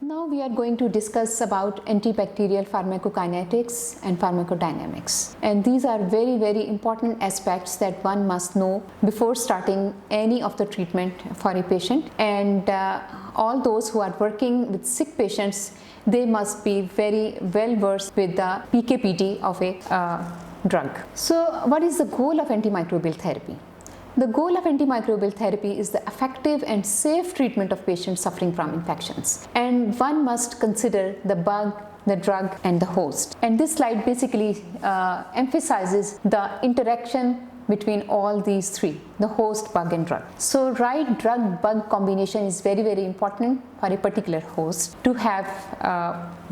Now we are going to discuss about antibacterial pharmacokinetics and pharmacodynamics, and these are very important aspects that one must know before starting any of the treatment for a patient. And all those who are working with sick patients, they must be very well versed with the PK/PD of a drug. So what is the goal of antimicrobial therapy? The goal of antimicrobial therapy is the effective and safe treatment of patients suffering from infections. And one must consider the bug, the drug, and the host. And this slide basically emphasizes the interaction between all these three, the host, bug, and drug. So right drug-bug combination is very important for a particular host to have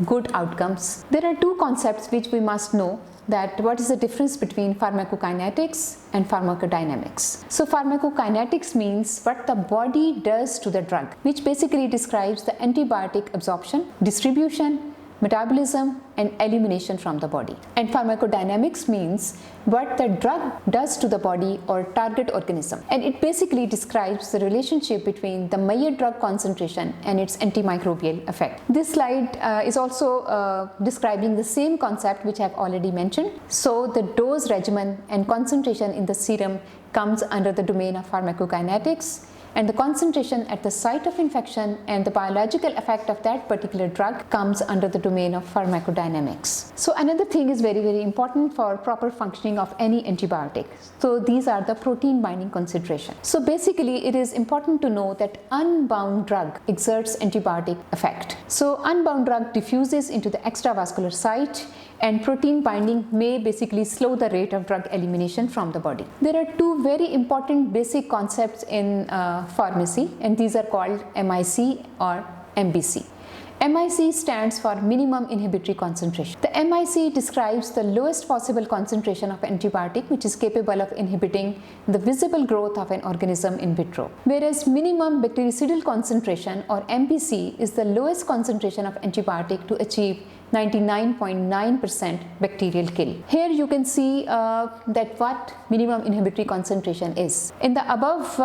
good outcomes. There are two concepts which we must know, that what is the difference between pharmacokinetics and pharmacodynamics. So pharmacokinetics means what the body does to the drug, which basically describes the antibiotic absorption, distribution, metabolism, and elimination from the body. And pharmacodynamics means what the drug does to the body or target organism, and it basically describes the relationship between the Maillard drug concentration and its antimicrobial effect. This slide is also describing the same concept which I have already mentioned. So the dose regimen and concentration in the serum comes under the domain of pharmacokinetics, and the concentration at the site of infection and the biological effect of that particular drug comes under the domain of pharmacodynamics. So another thing is very important for proper functioning of any antibiotic. So these are the protein binding consideration. So basically it is important to know that unbound drug exerts antibiotic effect. So unbound drug diffuses into the extravascular site, and protein binding may basically slow the rate of drug elimination from the body. There are two very important basic concepts in pharmacy, and these are called MIC or MBC. MIC stands for minimum inhibitory concentration. The MIC describes the lowest possible concentration of antibiotic which is capable of inhibiting the visible growth of an organism in vitro, whereas minimum bactericidal concentration or MBC is the lowest concentration of antibiotic to achieve 99.9% bacterial kill. Here you can see that what minimum inhibitory concentration is. In the above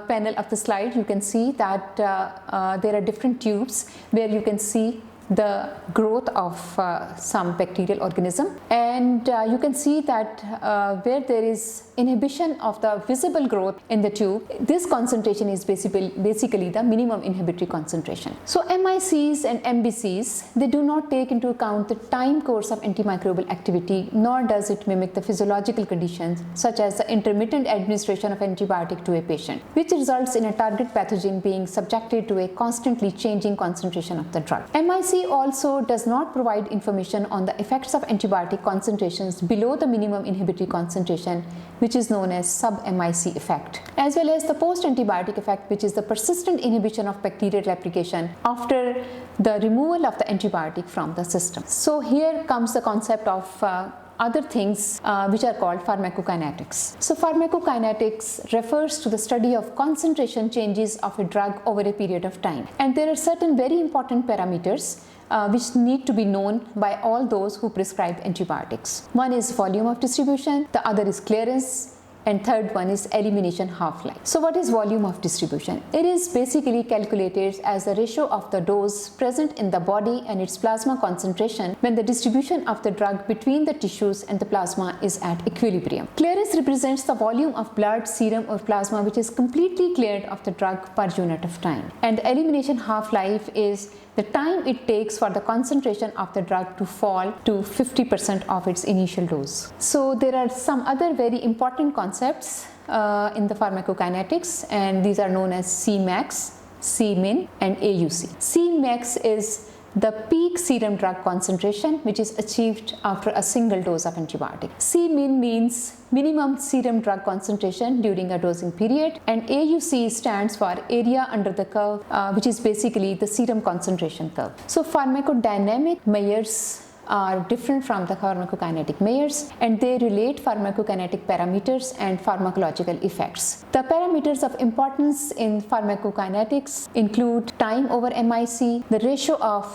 panel of the slide, you can see that there are different tubes where you can see the growth of some bacterial organism, and you can see that where there is inhibition of the visible growth in the tube, this concentration is basically the minimum inhibitory concentration. So MICs and MBCs, they do not take into account the time course of antimicrobial activity, nor does it mimic the physiological conditions such as the intermittent administration of antibiotic to a patient, which results in a target pathogen being subjected to a constantly changing concentration of the drug. MIC also does not provide information on the effects of antibiotic concentrations below the minimum inhibitory concentration, which is known as sub-MIC effect, as well as the post-antibiotic effect, which is the persistent inhibition of bacterial replication after the removal of the antibiotic from the system. So here comes the concept of other things which are called pharmacokinetics. So pharmacokinetics refers to the study of concentration changes of a drug over a period of time, and there are certain very important parameters which need to be known by all those who prescribe antibiotics. One is volume of distribution, the other is clearance, and third one is elimination half-life. So what is volume of distribution? It is basically calculated as the ratio of the dose present in the body and its plasma concentration when the distribution of the drug between the tissues and the plasma is at equilibrium. Clearance represents the volume of blood, serum, or plasma which is completely cleared of the drug per unit of time. And the elimination half-life is the time it takes for the concentration of the drug to fall to 50% of its initial dose. So there are some other very important concepts in the pharmacokinetics, and these are known as Cmax, Cmin, and AUC. Cmax is the peak serum drug concentration which is achieved after a single dose of antibiotic. Cmin means minimum serum drug concentration during a dosing period, and AUC stands for area under the curve, which is basically the serum concentration curve. So pharmacodynamic measures are different from the pharmacokinetic measures, and they relate pharmacokinetic parameters and pharmacological effects. The parameters of importance in pharmacokinetics include time over MIC, the ratio of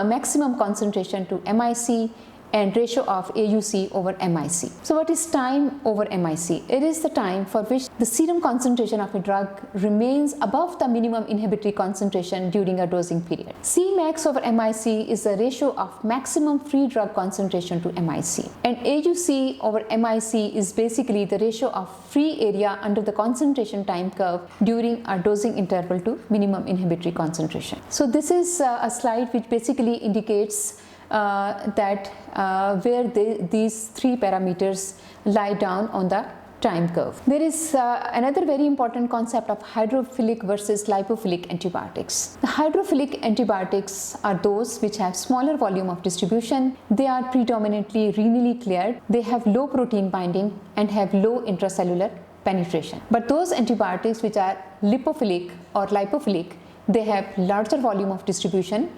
maximum concentration to MIC, and ratio of AUC over MIC. So what is time over MIC? It is the time for which the serum concentration of a drug remains above the minimum inhibitory concentration during a dosing period. Cmax over MIC is the ratio of maximum free drug concentration to MIC, and AUC over MIC is basically the ratio of free area under the concentration time curve during a dosing interval to minimum inhibitory concentration. So this is a slide which basically indicates these three parameters lie down on the time curve. There is another very important concept of hydrophilic versus lipophilic antibiotics. The hydrophilic antibiotics are those which have smaller volume of distribution. They are predominantly renally cleared. They have low protein binding and have low intracellular penetration. But those antibiotics which are lipophilic or lipophilic, they have larger volume of distribution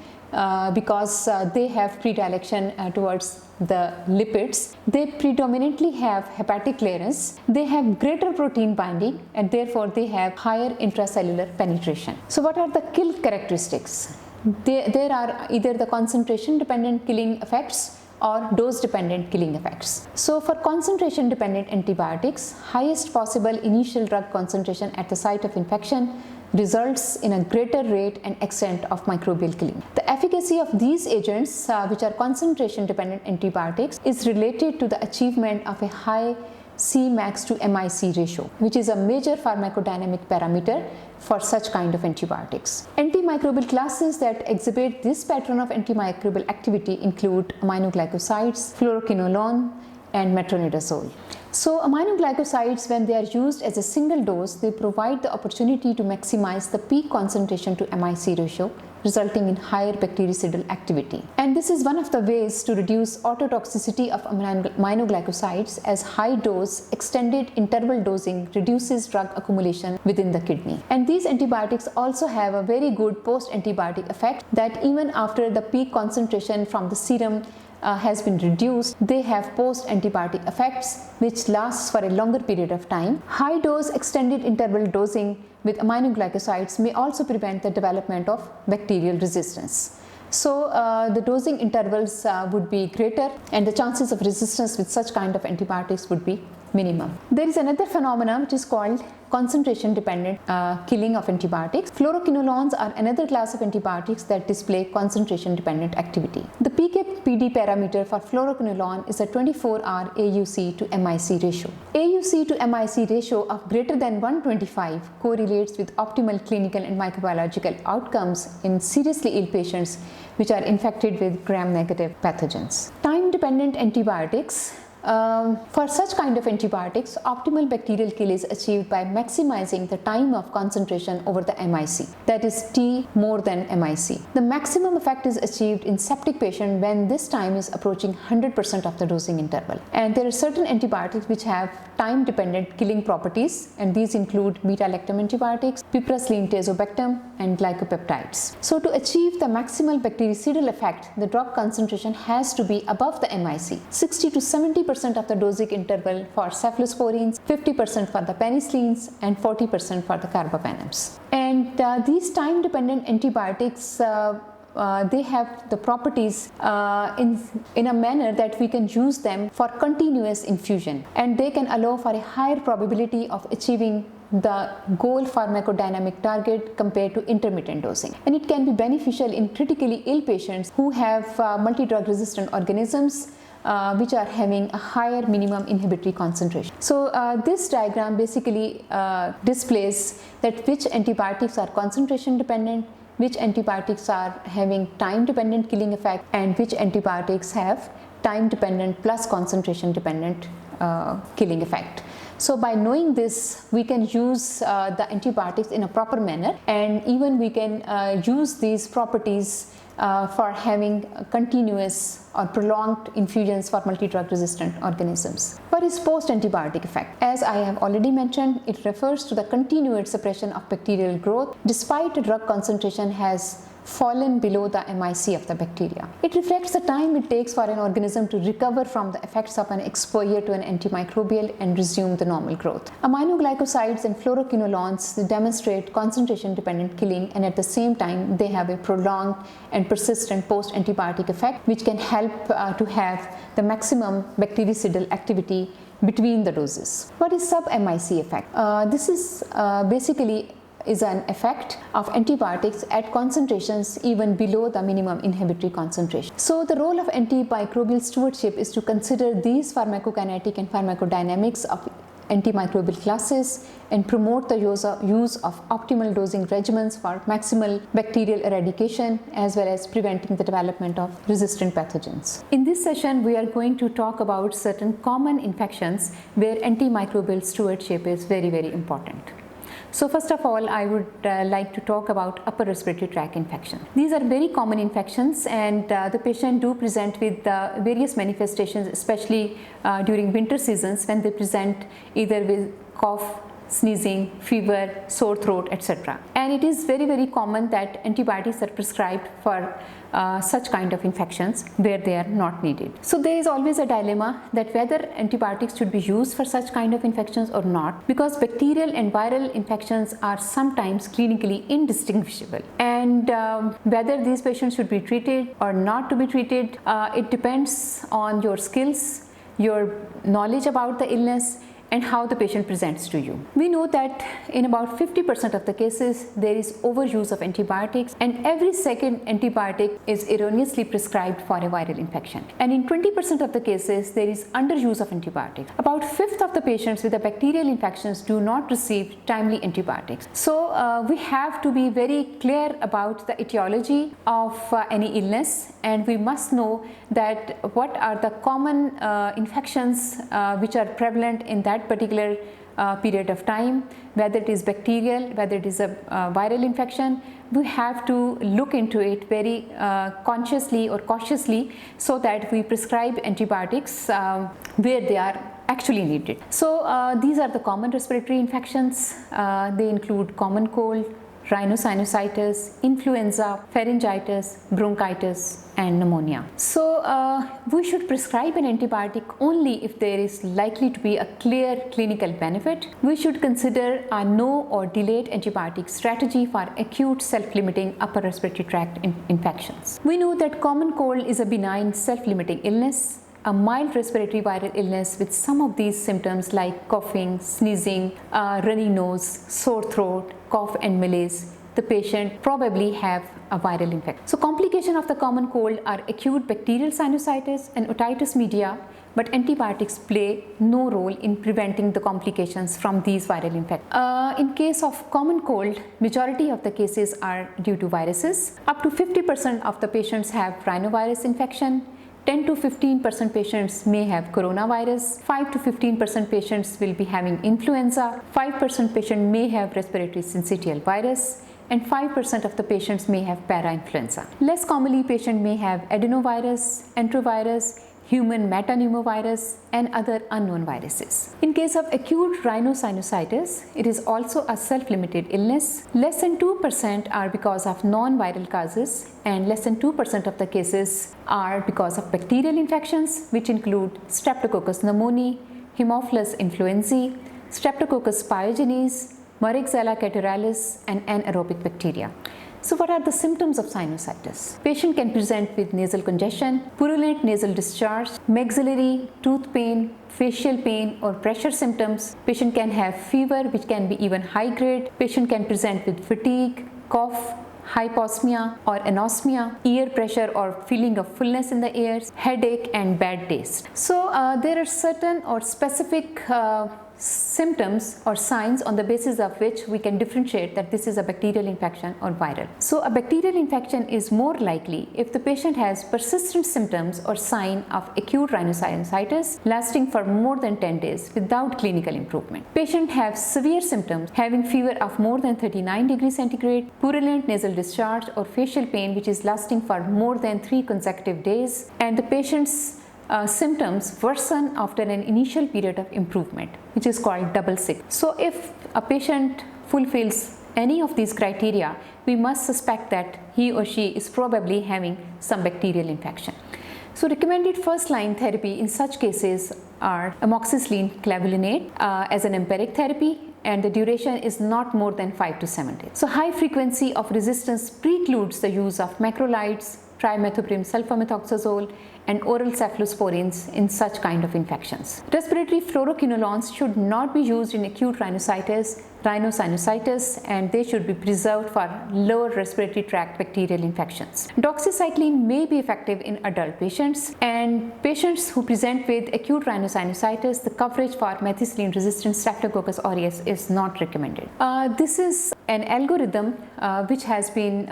because they have predilection towards the lipids. They predominantly have hepatic clearance. They have greater protein binding, and therefore they have higher intracellular penetration. So what are the kill characteristics? There are either the concentration dependent killing effects or dose dependent killing effects. So for concentration dependent antibiotics, highest possible initial drug concentration at the site of infection results in a greater rate and extent of microbial killing. The efficacy of these agents, which are concentration dependent antibiotics, is related to the achievement of a high Cmax to MIC ratio, which is a major pharmacodynamic parameter for such kind of antibiotics. Antimicrobial classes that exhibit this pattern of antimicrobial activity include aminoglycosides, fluoroquinolone, and metronidazole. So aminoglycosides, when they are used as a single dose, they provide the opportunity to maximize the peak concentration to MIC ratio, resulting in higher bactericidal activity. And this is one of the ways to reduce autotoxicity of aminoglycosides, as high dose extended interval dosing reduces drug accumulation within the kidney. And these antibiotics also have a very good post-antibiotic effect, that even after the peak concentration from the serum has been reduced, they have post-antibiotic effects which lasts for a longer period of time. High dose extended interval dosing with aminoglycosides may also prevent the development of bacterial resistance. So the dosing intervals would be greater, and the chances of resistance with such kind of antibiotics would be minimum. There is another phenomenon which is called concentration dependent killing of antibiotics. Fluoroquinolones are another class of antibiotics that display concentration dependent activity. The PK/PD parameter for fluoroquinolone is a 24-hour AUC to MIC ratio. AUC to MIC ratio of greater than 125 correlates with optimal clinical and microbiological outcomes in seriously ill patients which are infected with gram-negative pathogens. Time-dependent antibiotics. For such kind of antibiotics, optimal bacterial kill is achieved by maximizing the time of concentration over the MIC, that is T more than MIC. The maximum effect is achieved in septic patient when this time is approaching 100% of the dosing interval. And there are certain antibiotics which have time dependent killing properties, and these include beta-lactam antibiotics, piperacillin tazobactam, and glycopeptides. So to achieve the maximal bactericidal effect, the drug concentration has to be above the MIC. 60 to 70% of the dosing interval for cephalosporins, 50% for the penicillins, and 40% for the carbapenems. And these time-dependent antibiotics they have the properties in a manner that we can use them for continuous infusion, and they can allow for a higher probability of achieving the goal pharmacodynamic target compared to intermittent dosing. And it can be beneficial in critically ill patients who have multi-drug resistant organisms which are having a higher minimum inhibitory concentration. So this diagram basically displays that which antibiotics are concentration dependent, which antibiotics are having time dependent killing effect, and which antibiotics have time dependent plus concentration dependent killing effect. So by knowing this, we can use the antibiotics in a proper manner, and even we can use these properties for having continuous or prolonged infusions for multi-drug resistant organisms. What is post-antibiotic effect? As I have already mentioned, it refers to the continued suppression of bacterial growth despite a drug concentration has fallen below the MIC of the bacteria. It reflects the time it takes for an organism to recover from the effects of an exposure to an antimicrobial and resume the normal growth. Aminoglycosides and fluoroquinolones demonstrate concentration-dependent killing, and at the same time they have a prolonged and persistent post-antibiotic effect, which can help to have the maximum bactericidal activity between the doses. What is sub-MIC effect? This is basically an effect of antibiotics at concentrations even below the minimum inhibitory concentration. So the role of antimicrobial stewardship is to consider these pharmacokinetic and pharmacodynamics of antimicrobial classes and promote the use of optimal dosing regimens for maximal bacterial eradication as well as preventing the development of resistant pathogens. In this session, we are going to talk about certain common infections where antimicrobial stewardship is very, very important. So first of all, I would like to talk about upper respiratory tract infection. These are very common infections, and the patient do present with various manifestations, especially during winter seasons when they present either with cough, sneezing, fever, sore throat, etc. And it is very, very common that antibiotics are prescribed for such kind of infections where they are not needed. So there is always a dilemma that whether antibiotics should be used for such kind of infections or not, because bacterial and viral infections are sometimes clinically indistinguishable, and whether these patients should be treated or not to be treated, it depends on your skills, your knowledge about the illness, and how the patient presents to you. We know that in about 50% of the cases there is overuse of antibiotics, and every second antibiotic is erroneously prescribed for a viral infection. And in 20% of the cases there is underuse of antibiotics. About a fifth of the patients with the bacterial infections do not receive timely antibiotics. So we have to be very clear about the etiology of any illness, and we must know that what are the common infections which are prevalent in that particular period of time, whether it is bacterial, whether it is a viral infection. We have to look into it very consciously or cautiously so that we prescribe antibiotics where they are actually needed. So these are the common respiratory infections. They include common cold, rhinosinusitis, influenza, pharyngitis, bronchitis, and pneumonia. So we should prescribe an antibiotic only if there is likely to be a clear clinical benefit. We should consider a no or delayed antibiotic strategy for acute self-limiting upper respiratory tract infections. We know that common cold is a benign self-limiting illness. A mild respiratory viral illness with some of these symptoms like coughing, sneezing, runny nose, sore throat, cough and malaise, the patient probably have a viral infection. So complications of the common cold are acute bacterial sinusitis and otitis media, but antibiotics play no role in preventing the complications from these viral infections. In case of common cold, majority of the cases are due to viruses. Up to 50% of the patients have rhinovirus infection. 10 to 15% patients may have coronavirus, 5 to 15% patients will be having influenza, 5% patient may have respiratory syncytial virus, and 5% of the patients may have parainfluenza. Less commonly, patient may have adenovirus, enterovirus, human metapneumovirus, and other unknown viruses. In case of acute rhinosinusitis, it is also a self-limited illness. Less than 2% are because of non-viral causes, and less than 2% of the cases are because of bacterial infections, which include Streptococcus pneumoniae, Haemophilus influenzae, Streptococcus pyogenes, Moraxella catarrhalis, and anaerobic bacteria. So what are the symptoms of sinusitis? Patient can present with nasal congestion, purulent nasal discharge, maxillary, tooth pain, facial pain or pressure symptoms. Patient can have fever, which can be even high grade. Patient can present with fatigue, cough, hyposmia or anosmia, ear pressure or feeling of fullness in the ears, headache and bad taste. So there are certain or specific symptoms or signs on the basis of which we can differentiate that this is a bacterial infection or viral. So a bacterial infection is more likely if the patient has persistent symptoms or sign of acute rhinosinusitis lasting for more than 10 days without clinical improvement. Patient have severe symptoms having fever of more than 39 degrees centigrade, purulent nasal discharge or facial pain which is lasting for more than 3 consecutive days, and the patient's symptoms worsen after an initial period of improvement, which is called double sick. So if a patient fulfills any of these criteria, we must suspect that he or she is probably having some bacterial infection. So recommended first line therapy in such cases are amoxicillin clavulinate as an empiric therapy, and the duration is not more than 5 to 7 days. So high frequency of resistance precludes the use of macrolides, trimethoprim sulfamethoxazole, and oral cephalosporins in such kind of infections. Respiratory fluoroquinolones should not be used in acute rhinosinusitis, and they should be preserved for lower respiratory tract bacterial infections. Doxycycline may be effective in adult patients, and patients who present with acute rhinosinusitis, the coverage for methicillin resistant Staphylococcus aureus is not recommended. This is an algorithm which has been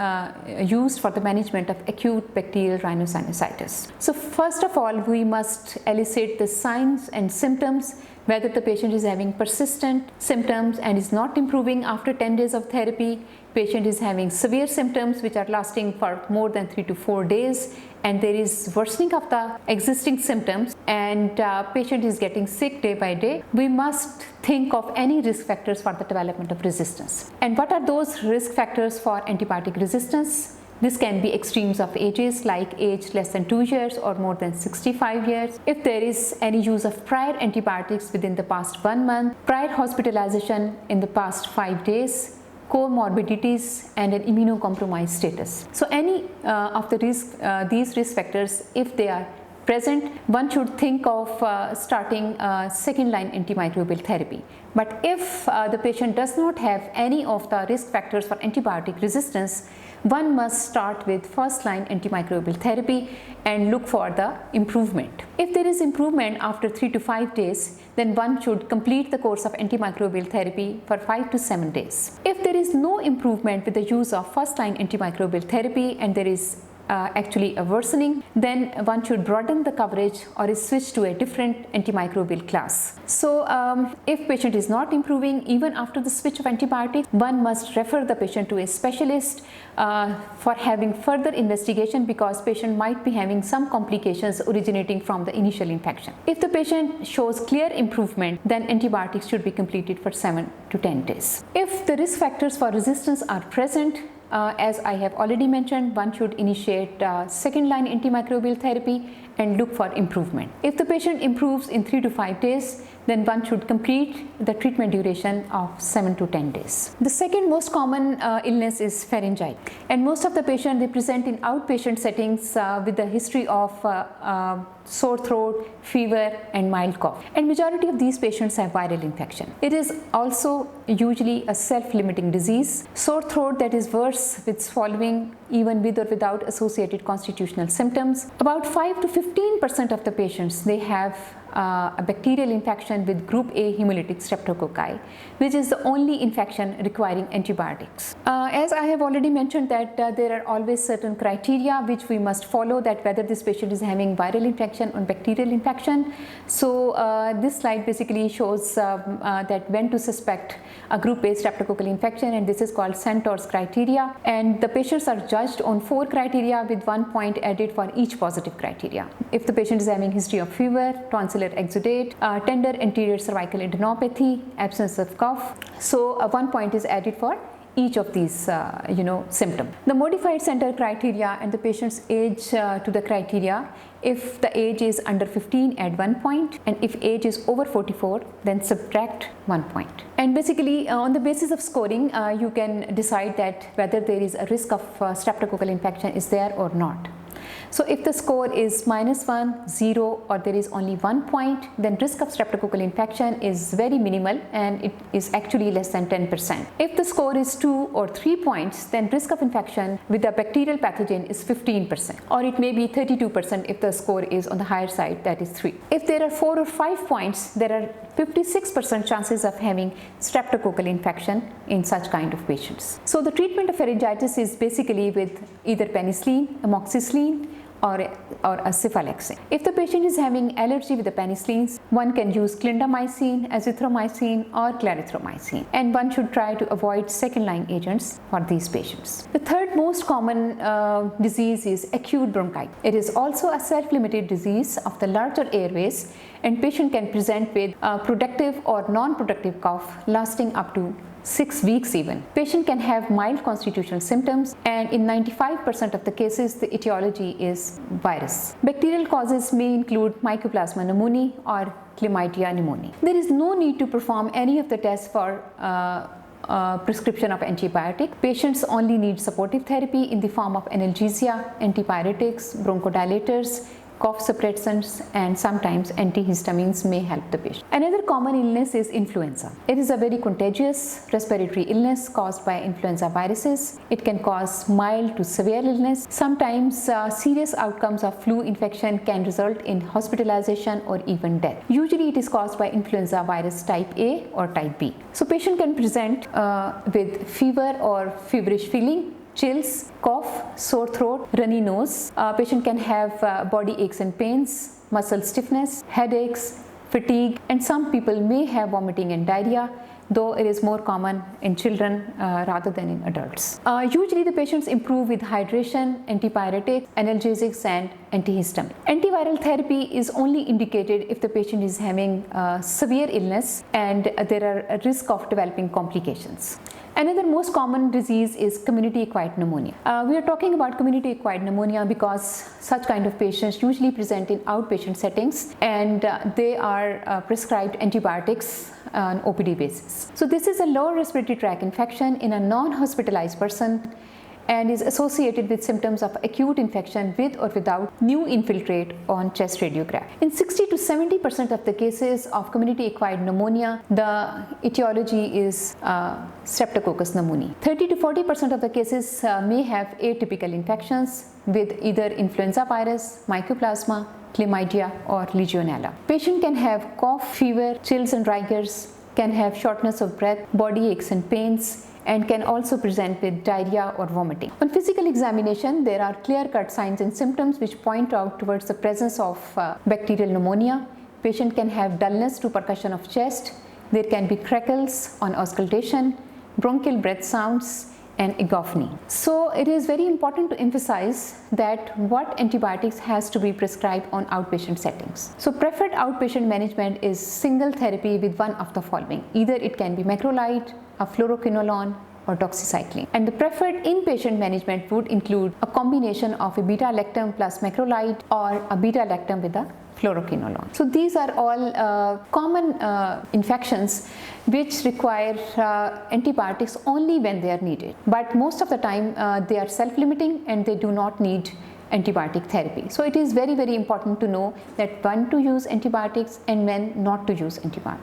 used for the management of acute bacterial rhinosinusitis. So first of all, we must elicit the signs and symptoms, whether the patient is having persistent symptoms and is not improving after 10 days of therapy, patient is having severe symptoms which are lasting for more than 3 to 4 days, and there is worsening of the existing symptoms, and patient is getting sick day by day. We must think of any risk factors for the development of resistance. And what are those risk factors for antibiotic resistance? This can be extremes of ages, like age less than 2 years or more than 65 years. If there is any use of prior antibiotics within the past 1 month, prior hospitalization in the past 5 days, comorbidities, and an immunocompromised status. So any of the these risk factors, if they are present, one should think of starting second line antimicrobial therapy. But if the patient does not have any of the risk factors for antibiotic resistance, one must start with first line antimicrobial therapy and look for the improvement. If there is improvement after 3 to 5 days, then one should complete the course of antimicrobial therapy for 5 to 7 days. If there is no improvement with the use of first line antimicrobial therapy and there is actually a worsening, then one should broaden the coverage or switch to a different antimicrobial class. So if patient is not improving even after the switch of antibiotics, one must refer the patient to a specialist for having further investigation, because patient might be having some complications originating from the initial infection. If the patient shows clear improvement, then antibiotics should be completed for 7 to 10 days. If the risk factors for resistance are present, as I have already mentioned, one should initiate second line antimicrobial therapy and look for improvement. If the patient improves in 3 to 5 days, then one should complete the treatment duration of 7 to 10 days. The second most common illness is pharyngitis, and most of the patients, they present in outpatient settings with the history of sore throat, fever, and mild cough, and majority of these patients have viral infection. It is also usually a self-limiting disease. Sore throat that is worse with swallowing, even with or without associated constitutional symptoms. About 5 to 15% of the patients, they have a bacterial infection with group A hemolytic streptococci, which is the only infection requiring antibiotics. As I have already mentioned that there are always certain criteria which we must follow, that whether this patient is having viral infection or bacterial infection. So this slide basically shows that when to suspect a group A streptococcal infection, and this is called Centaur's criteria, and the patients are judged on 4 criteria with 1 point added for each positive criteria. If the patient is having history of fever, tonsillar exudate, tender anterior cervical adenopathy, absence of cough, so 1 point is added for each of these symptoms. The modified center criteria and the patient's age to the criteria. If the age is under 15, add 1 point, and if age is over 44, then subtract 1 point. And basically on the basis of scoring, you can decide that whether there is a risk of streptococcal infection is there or not. So if the score is -1, 0, or there is only 1 point, then risk of streptococcal infection is very minimal and it is actually less than 10%. If the score is 2 or 3 points, then risk of infection with a bacterial pathogen is 15%, or it may be 32% if the score is on the higher side, that is 3. If there are 4 or 5 points, there are 56% chances of having streptococcal infection in such kind of patients. So the treatment of pharyngitis is basically with either penicillin, amoxicillin, or a cephalexin. If the patient is having allergy with the penicillins, one can use clindamycin, azithromycin, or clarithromycin, and one should try to avoid second line agents for these patients. The third most common disease is acute bronchitis. It is also a self-limited disease of the larger airways, and patient can present with productive or non-productive cough lasting up to 6 weeks even. Patient can have mild constitutional symptoms, and in 95% of the cases the etiology is virus. Bacterial causes may include Mycoplasma pneumoniae or Chlamydia pneumoniae. There is no need to perform any of the tests for prescription of antibiotic. Patients only need supportive therapy in the form of analgesia, antipyretics, bronchodilators, cough suppressants, and sometimes antihistamines may help the patient. Another common illness is influenza. It is a very contagious respiratory illness caused by influenza viruses. It can cause mild to severe illness. Sometimes serious outcomes of flu infection can result in hospitalization or even death. Usually it is caused by influenza virus type A or type B. So patient can present with fever or feverish feeling, chills, cough, sore throat, runny nose. Patient can have body aches and pains, muscle stiffness, headaches, fatigue, and some people may have vomiting and diarrhea, though it is more common in children rather than in adults. Usually the patients improve with hydration, antipyretics, analgesics, and antihistamine. Antiviral therapy is only indicated if the patient is having severe illness and there are a risk of developing complications. Another most common disease is community-acquired pneumonia. We are talking about community-acquired pneumonia because such kind of patients usually present in outpatient settings, and they are prescribed antibiotics on OPD basis. So this is a lower respiratory tract infection in a non-hospitalized person and is associated with symptoms of acute infection with or without new infiltrate on chest radiograph. In 60 to 70% of the cases of community-acquired pneumonia, the etiology is Streptococcus pneumoniae. 30 to 40% of the cases may have atypical infections with either influenza virus, mycoplasma, chlamydia, or legionella. Patient can have cough, fever, chills and rigors, can have shortness of breath, body aches and pains, and can also present with diarrhea or vomiting. On physical examination, there are clear-cut signs and symptoms which point out towards the presence of bacterial pneumonia. Patient can have dullness to percussion of chest. There can be crackles on auscultation, bronchial breath sounds, and egophony. So it is very important to emphasize that what antibiotics has to be prescribed on outpatient settings. So preferred outpatient management is single therapy with one of the following. Either it can be macrolide, a fluoroquinolone, or doxycycline. And the preferred inpatient management would include a combination of a beta-lactam plus macrolide or a beta-lactam with a fluoroquinolone. So these are all common infections which require antibiotics only when they are needed. But most of the time they are self-limiting and they do not need antibiotic therapy. So it is very, very important to know that when to use antibiotics and when not to use antibiotics.